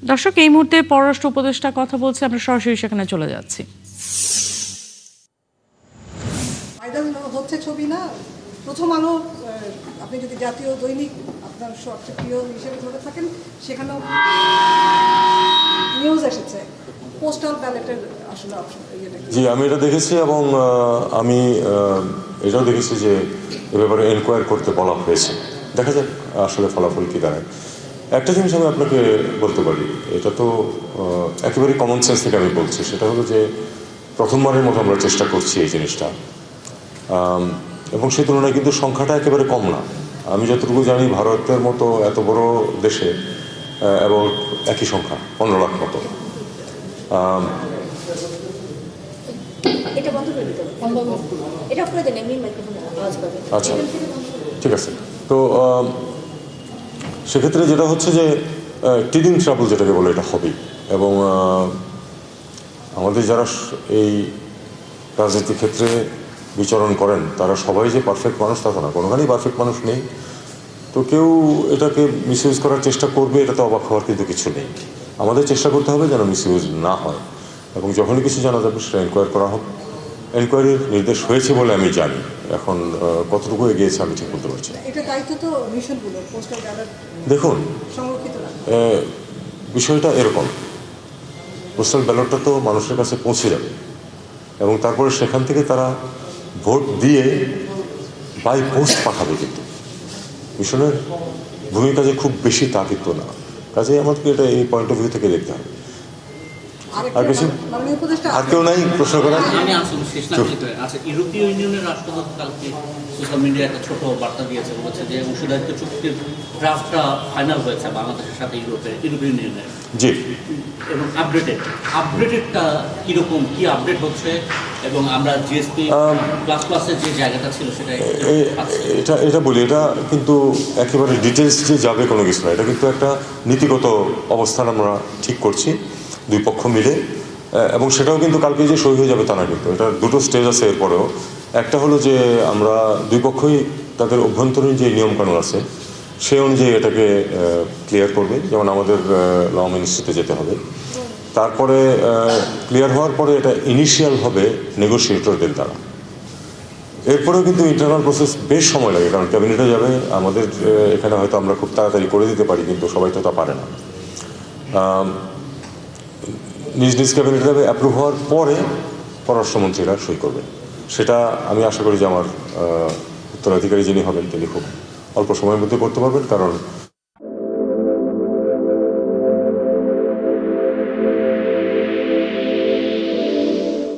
দর্শক, এই মুহূর্তে পররাষ্ট্র উপদেষ্টা কথা বলছে, আমরা সরাসরি সেখানে চলে যাচ্ছি। ভাইরাল হচ্ছে ছবি না, প্রথম আলো আপনি যদি জাতীয় দৈনিক আপনার সবচেয়ে প্রিয় হিসেবে ধরে থাকেন, সেখানেও নিউজ এসেছে পোস্টাল ব্যালেটের আসলে অপশন। জি, আমি এটা দেখেছি এবং আমি এটাও দেখেছি যে এ ব্যাপারে এনকোয়ার করতে বলা হয়েছে। দেখা যাক আসলে ফলাফল কী দাঁড়ায়। একটা জিনিস আমি আপনাকে বলতে পারি, এটা তো একেবারে কমন সেন্স থেকে আমি বলছি, সেটা হলো যে প্রথমবারের মতো আমরা চেষ্টা করছি এই জিনিসটা, এবং সেই তুলনায় কিন্তু সংখ্যাটা একেবারে কম না। আমি যতটুকু জানি ভারতের মতো এত বড় দেশে এবং একই সংখ্যা 15 লাখ মতো। আচ্ছা, ঠিক আছে। তো সেক্ষেত্রে যেটা হচ্ছে যে টিডিং ট্রাবল যেটাকে বলে, এটা হবেই। এবং আমাদের যারা এই রাজনীতির ক্ষেত্রে বিচরণ করেন তারা সবাই যে পারফেক্ট মানুষ তা তো না, কোনোখানেই পারফেক্ট মানুষ নেই। তো কেউ এটাকে মিসইউজ করার চেষ্টা করবে, এটা তো অবাক হওয়ার কিন্তু কিছু নেই। আমাদের চেষ্টা করতে হবে যেন মিসইউজ না হয়, এবং যখনই কিছু জানা যাবে সেটা এনকোয়ার করা হোক। এনকোয়ারির নির্দেশ হয়েছে বলে আমি জানি, এখন কতটুকু এগিয়েছে আমি ঠিক বলতে পারছি। দেখুন, বিষয়টা এরকম, পোস্টাল ব্যালটটা তো মানুষের কাছে পৌঁছে যাবে এবং তারপরে সেখান থেকে তারা ভোট দিয়ে বাই পোস্ট পাঠাবে। কিন্তু মিশনের ভূমিকা যে খুব বেশি তা কিন্তু না, কাজেই আমাদেরকে এটা এই পয়েন্ট অফ ভিউ থেকে দেখতে হবে। আর কিছু আর কেউ নাই প্রশ্ন করার? আচ্ছা, ইউরোপীয় ইউনিয়নের রাষ্ট্রদূত কালকে সোশ্যাল মিডিয়ায় একটা ছোট বার্তা দিয়েছে, বলেছে যে অংশীদারিত্ব চুক্তির ড্রাফটটা ফাইনাল হয়েছে বাংলাদেশের সাথে ইউরোপীয় ইউনিয়নের। জি, এবং আপডেটেডটা কীরকম, কি আপডেট হচ্ছে, এবং আমরা জিএসপি প্লাস প্লাসের যে জায়গাটা ছিল সেটা এটা বলি, এটা কিন্তু একেবারে ডিটেলস যে যাবে কোনো কিছু না, এটা কিন্তু একটা নীতিগত অবস্থান আমরা ঠিক করছি দুই পক্ষ মিলে, এবং সেটাও কিন্তু কালকে যে সই হয়ে যাবে তা না, কিন্তু এটা দুটো স্টেজ আছে। এরপরেও একটা হলো যে আমরা দুই পক্ষই তাদের অভ্যন্তরীণ যে নিয়মকানুন আছে সেই অনুযায়ী এটাকে ক্লিয়ার করবে। যেমন আমাদের ল মিনিস্ট্রিতে যেতে হবে, তারপরে ক্লিয়ার হওয়ার পরে এটা ইনিশিয়াল হবে নেগোসিয়েটরদের দ্বারা। এরপরেও কিন্তু ইন্টারনাল প্রসেস বেশ সময় লাগে, কারণ ক্যাবিনেটে যাবে। আমাদের এখানে হয়তো আমরা খুব তাড়াতাড়ি করে দিতে পারি, কিন্তু সবাই তো তা পারে না। নিজ নিজ ক্যাবিনেটে যাবে, অ্যাপ্রুভ হওয়ার পরে পররাষ্ট্রমন্ত্রীরা সই করবেন। সেটা আমি আশা করি যে আমার উত্তরাধিকারী যিনি হবেন তিনি খুব অল্প সময়ের মধ্যে করতে পারবেন, কারণ